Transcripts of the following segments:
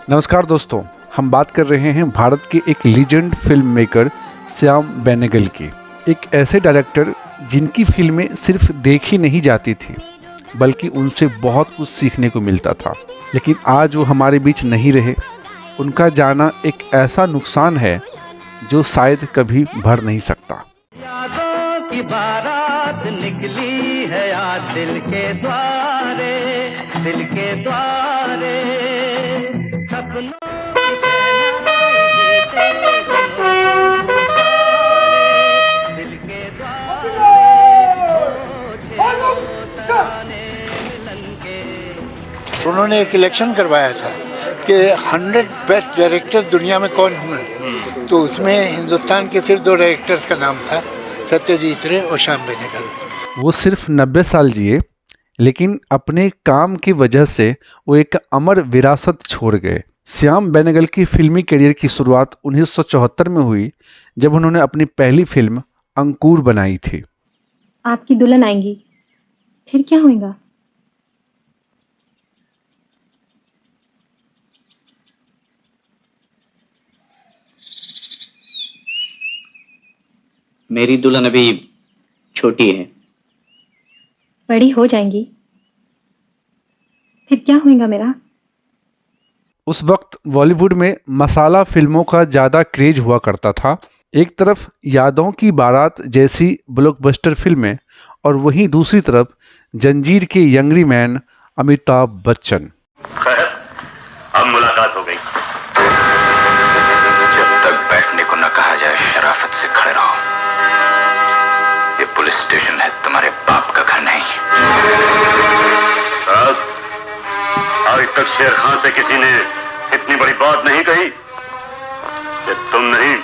नमस्कार दोस्तों, हम बात कर रहे हैं भारत के एक legend film maker Shyam Benegal की। एक ऐसे डायरेक्टर जिनकी फिल्में सिर्फ देखी नहीं जाती थी बल्कि उनसे बहुत कुछ सीखने को मिलता था। लेकिन आज वो हमारे बीच नहीं रहे। उनका जाना एक ऐसा नुकसान है जो शायद कभी भर नहीं सकता। यादों की बारात निकली है आज दिल के द्वारे, दिल के द्वारे। सपनों की शहनाई बीते दिनों की पुकारे, दिल के द्वारे पहुंचे तराने मिलन के। उन्होंने एक इलेक्शन करवाया था कि 100 बेस्ट डायरेक्टर दुनिया में कौन हुए, तो उसमें हिंदुस्तान के सिर्फ 2 डायरेक्टर्स का नाम था, सत्यजीत रे और श्याम बेनेगल। वो सिर्फ 90 साल जिए, लेकिन अपने काम की वजह से वो एक अमर विरासत छोड़ गए। श्याम बेनेगल की फिल्मी करियर की शुरुआत 1974 में हुई, जब उन्होंने अपनी पहली फिल्म अंकुर बनाई थी। आपकी दुल्हन आएंगी, फिर क्या होगा? मेरी दुल्हन अभी छोटी है। बड़ी हो जाएंगी, फिर क्या होगा मेरा? उस वक्त बॉलीवुड में मसाला फिल्मों का ज़्यादा क्रेज हुआ करता था। एक तरफ यादों की बारात जैसी ब्लॉकबस्टर फिल्में और वहीं दूसरी तरफ जंजीर के यंगरी मैन अमिताभ बच्चन। खैर, अब मुलाकात हो गई। जब तक बैठने को न कहा जाए शराफत से खड़े रहो। ये पुलिस स्टेशन है, तुम्हारे बाप का घर नहीं। साहब, आज तक शेर खान से किसी ने इतनी बड़ी बात नहीं कही कि तुम नहीं,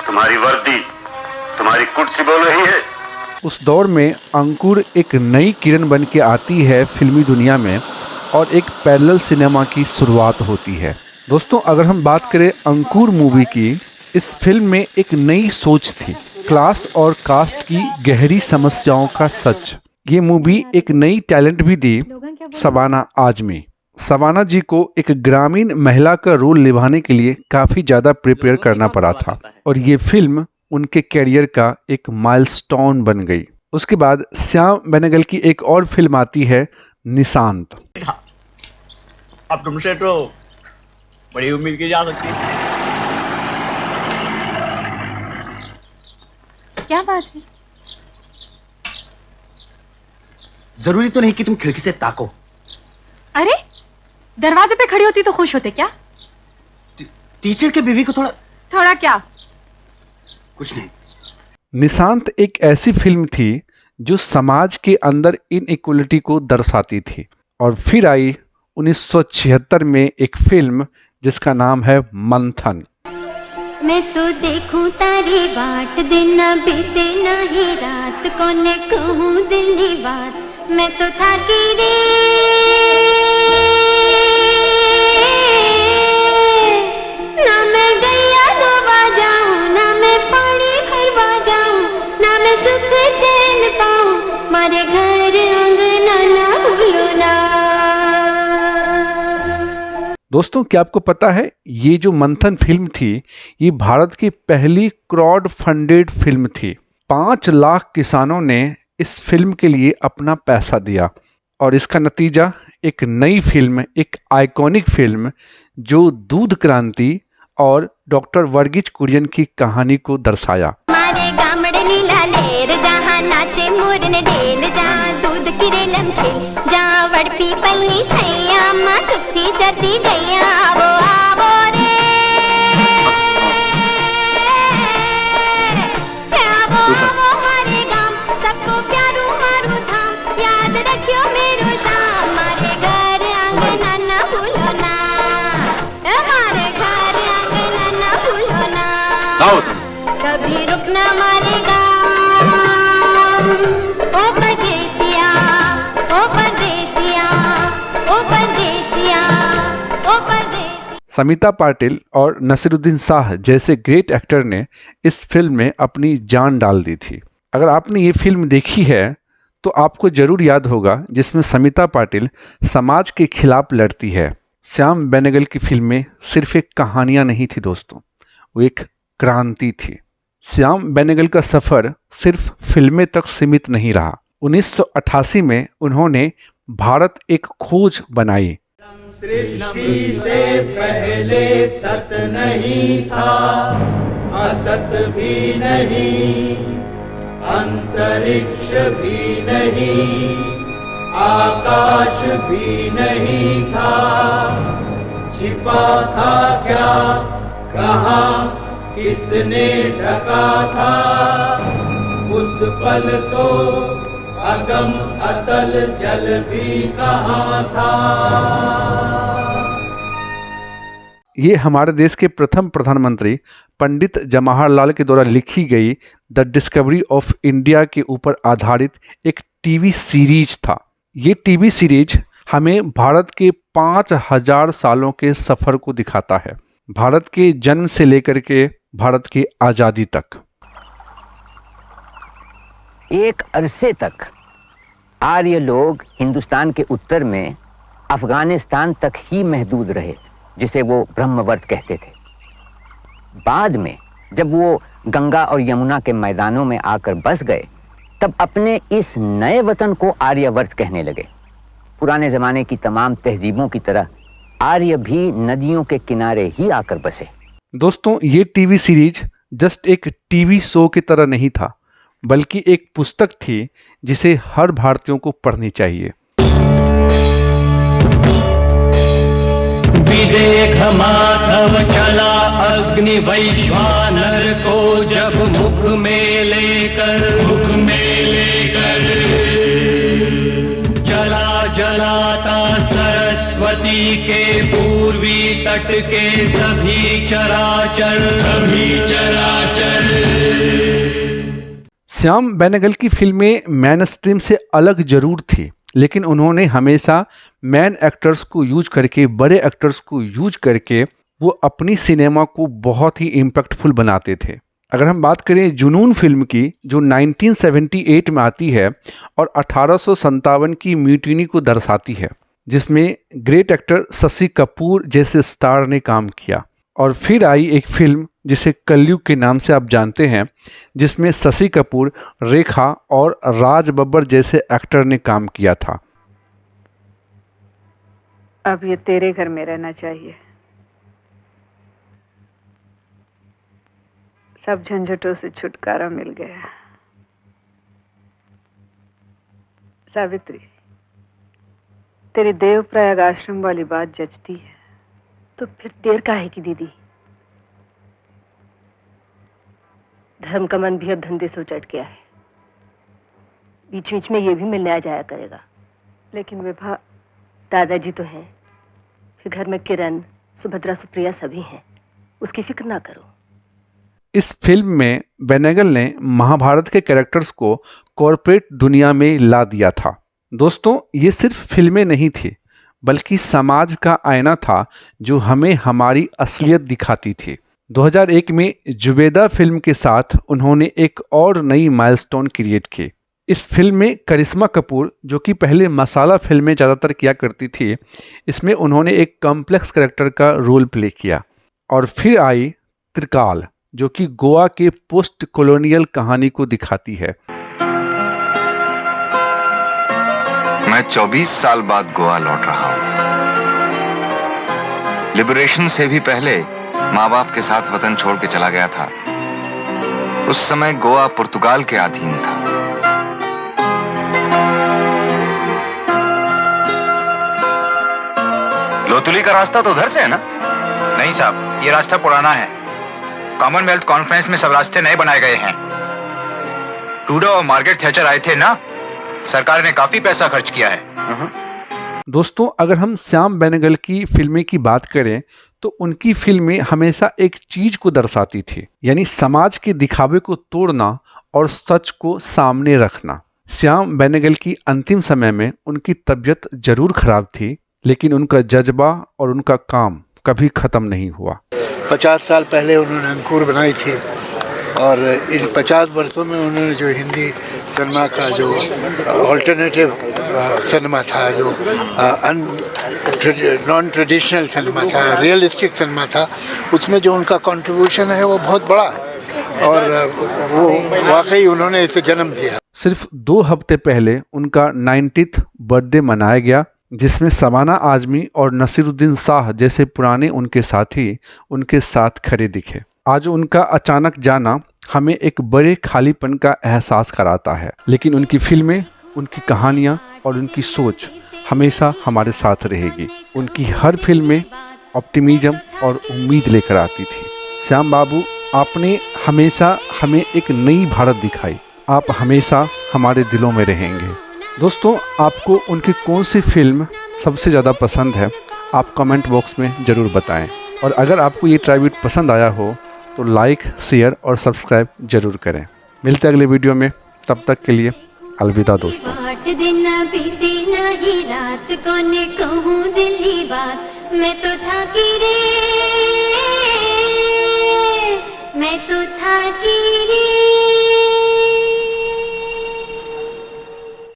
तुम्हारी वर्दी, तुम्हारी कुर्सी बोल रही है। उस दौर में अंकुर एक नई किरण बन के आती है फिल्मी दुनिया में और एक पैरेलल सिनेमा की शुरुआत होती है। दोस्तों, अगर हम बात करें अंकुर मूवी की, इस फिल्म में एक नई सोच थी, क्लास और कास्ट की गहरी समस्याओं का सच। ये मूवी एक नई टैलेंट भी दी, शबाना आजमी। शबाना जी को एक ग्रामीण महिला का रोल निभाने के लिए काफ़ी ज़्यादा प्रिपेयर करना पड़ा था और ये फिल्म उनके कैरियर का एक माइलस्टोन बन गई। उसके बाद श्याम बेनेगल की एक और फिल्म आती है निशांत। अब तुमसे तो बड़ी उम्मीद की जा सकती है। क्या बात है? जरूरी तो नहीं कि तुम खिड़की से ताको। अरे, दरवाजे पे खड़ी होती तो खुश होते क्या? टीचर के बीवी को थोड़ा क्या? कुछ नहीं। निशांत एक ऐसी फिल्म थी जो समाज के अंदर इनइक्वलिटी को दर्शाती थी। और फिर आई 1976 में एक फिल्म जिसका नाम है मंथन। मैं तो देखूं तारी बाट, दिन बीते नहीं रात, कोने कहूं दिल की बात, मैं तो थाकी रे। ना मैं गैया धोवा जाऊं, ना मैं पानी भरवा जाऊं, ना मैं सुख चैन पाऊं, मारे घर अंगना ना भूलो ना। दोस्तों, क्या आपको पता है ये जो मंथन फिल्म थी, ये भारत की पहली क्राउड फंडेड फिल्म थी। 5 लाख किसानों ने इस फिल्म के लिए अपना पैसा दिया और इसका नतीजा एक नई फिल्म, एक आइकॉनिक फिल्म जो दूध क्रांति और डॉक्टर वर्गीज कुरियन की कहानी को दर्शाया। मारे गामड़े लीला लेर, जहाँ नाचे मोरन डेल, जहाँ दूध की रेलम छेल, जहाँ वड़पी पल्ली छैया, माँ सुखी जती गैया, आवो आवो रे, आवो आवो मारे गाम, सबको प्यारू मारू धाम, याद रखियो मेरो शाम, मारे घर आंगना ना भूलो ना, मारे घर आंगना ना भूलो ना, कभी रुकना मारे गाम, ओ परदेसिया, ओ परदेसिया, ओ परदेसिया, ओ परदेसिया। समिता पाटिल और नसीरुद्दीन शाह जैसे ग्रेट एक्टर ने इस फिल्म में अपनी जान डाल दी थी। अगर आपने ये फिल्म देखी है तो आपको जरूर याद होगा जिसमें समिता पाटिल समाज के खिलाफ लड़ती है। श्याम बेनेगल की फिल्में सिर्फ एक कहानियां नहीं थी दोस्तों, वो एक क्रांति थी। श्याम बेनेगल का सफर सिर्फ फिल्में तक सीमित नहीं रहा। 1988 में उन्होंने भारत एक खोज बनाई। सृष्टि से पहले सत नहीं था, असत भी नहीं, अंतरिक्ष भी नहीं, आकाश भी नहीं था, छिपा था क्या, कहाँ, किसने ढका था, उस पल तो अगम अतल जल भी कहाँ था। ये हमारे देश के प्रथम प्रधानमंत्री पंडित जवाहरलाल के द्वारा लिखी गई द डिस्कवरी ऑफ इंडिया के ऊपर आधारित एक टीवी सीरीज था। ये टीवी सीरीज हमें भारत के 5000 सालों के सफर को दिखाता है, भारत के जन्म से लेकर के भारत की आज़ादी तक। एक अरसे तक आर्य लोग हिंदुस्तान के उत्तर में अफगानिस्तान तक ही महदूद रहे, जिसे वो ब्रह्मवर्त कहते थे। बाद में जब वो गंगा और यमुना के मैदानों में आकर बस गए, तब अपने इस नए वतन को आर्यवर्त कहने लगे। पुराने जमाने की तमाम तहजीबों की तरह आर्य भी नदियों के किनारे ही आकर बसे। दोस्तों, ये टीवी सीरीज जस्ट एक टीवी शो की तरह नहीं था, बल्कि एक पुस्तक थी जिसे हर भारतीयों को पढ़नी चाहिए। विदेख माधव चला अग्नि वैश्वानर को जब मुख में लेकर जला जलाता सरस्वती के पूर्वी तट के सभी चराचर। श्याम बेनेगल की फिल्में मैन स्ट्रीम से अलग जरूर थी, लेकिन उन्होंने हमेशा मैन एक्टर्स को यूज करके, बड़े एक्टर्स को यूज करके वो अपनी सिनेमा को बहुत ही इम्पैक्टफुल बनाते थे। अगर हम बात करें जुनून फिल्म की, जो 1978 में आती है और 1857 की म्यूटिनी को दर्शाती है, जिसमें ग्रेट एक्टर शशि कपूर जैसे स्टार ने काम किया। और फिर आई एक फिल्म जिसे कलयुग के नाम से आप जानते हैं, जिसमें शशि कपूर, रेखा और राज बब्बर जैसे एक्टर ने काम किया था। अब ये तेरे घर में रहना चाहिए। सब झंझटों से छुटकारा मिल गया। सावित्री, तेरी देवप्रयाग आश्रम वाली बात जचती है। तो फिर देर काहे की दीदी? धर्म का मन भी अब धंधे से उचट गया है। बीच बीच में ये भी मिलने आ जाया करेगा। लेकिन विभा, दादाजी तो हैं, फिर घर में किरण, सुभद्रा, सुप्रिया सभी हैं। उसकी फिक्र ना करो। इस फिल्म में बेनेगल ने महाभारत के कैरेक्टर्स को कॉरपोरेट दुनिया में ला दिया था। दोस्तों, ये सिर्फ फिल्में नहीं थी, बल्कि समाज का आईना था जो हमें हमारी असलियत दिखाती थी। 2001 में जुबेदा फिल्म के साथ उन्होंने एक और नई माइलस्टोन क्रिएट की। इस फिल्म में करिश्मा कपूर, जो कि पहले मसाला फिल्में ज़्यादातर किया करती थी, इसमें उन्होंने एक कॉम्प्लेक्स कैरेक्टर का रोल प्ले किया। और फिर आई त्रिकाल, जो कि गोवा के पोस्ट कॉलोनियल कहानी को दिखाती है। मैं 24 साल बाद गोवा लौट रहा हूं। लिबरेशन से भी पहले माँ बाप के साथ वतन छोड़ के चला गया था। उस समय गोवा पुर्तगाल के अधीन था। लोतुली का रास्ता तो उधर से है ना? नहीं साहब, ये रास्ता पुराना है। कॉमनवेल्थ कॉन्फ्रेंस में सब रास्ते नए बनाए गए हैं। ट्रूडो और मार्गरेट थैचर आए थे ना, सरकार ने काफी पैसा खर्च किया है। दोस्तों, अगर हम श्याम बेनेगल की फिल्में की बात करें तो उनकी फिल्में हमेशा एक चीज को दर्शाती थी, यानी समाज के दिखावे को तोड़ना और सच को सामने रखना। श्याम बेनेगल की अंतिम समय में उनकी तबीयत जरूर खराब थी, लेकिन उनका जज्बा और उनका काम कभी खत्म नहीं हुआ। 50 साल पहले उन्होंने अंकुर बनाई थी और इन 50 वर्षों में उन्होंने जो हिंदी सिनेमा का जो ऑल्टरनेटिव सिनेमा था, जो नॉन ट्रेडिशनल सिनेमा था, रियलिस्टिक सिनेमा था, उसमें जो उनका कंट्रीब्यूशन है वो बहुत बड़ा है और वो वाकई उन्होंने इसे जन्म दिया। सिर्फ 2 हफ्ते पहले उनका 90th बर्थडे मनाया गया, जिसमें शबाना आजमी और नसीरुद्दीन शाह जैसे पुराने उनके साथी उनके साथ खड़े दिखे। आज उनका अचानक जाना हमें एक बड़े खालीपन का एहसास कराता है, लेकिन उनकी फिल्में, उनकी कहानियाँ और उनकी सोच हमेशा हमारे साथ रहेगी। उनकी हर फिल्म में ऑप्टिमिज्म और उम्मीद लेकर आती थी। श्याम बाबू, आपने हमेशा हमें एक नई भारत दिखाई। आप हमेशा हमारे दिलों में रहेंगे। दोस्तों, आपको उनकी कौन सी फिल्म सबसे ज़्यादा पसंद है, आप कमेंट बॉक्स में ज़रूर बताएं। और अगर आपको ये ट्राइब्यूट पसंद आया हो तो लाइक, शेयर और सब्सक्राइब जरूर करें। मिलते हैं अगले वीडियो में, तब तक के लिए अलविदा दोस्तों। 8 दिन बीते नहीं रात को ने कहूँ दिल्ली बात, मैं तो था की रे, मैं तो था की रे।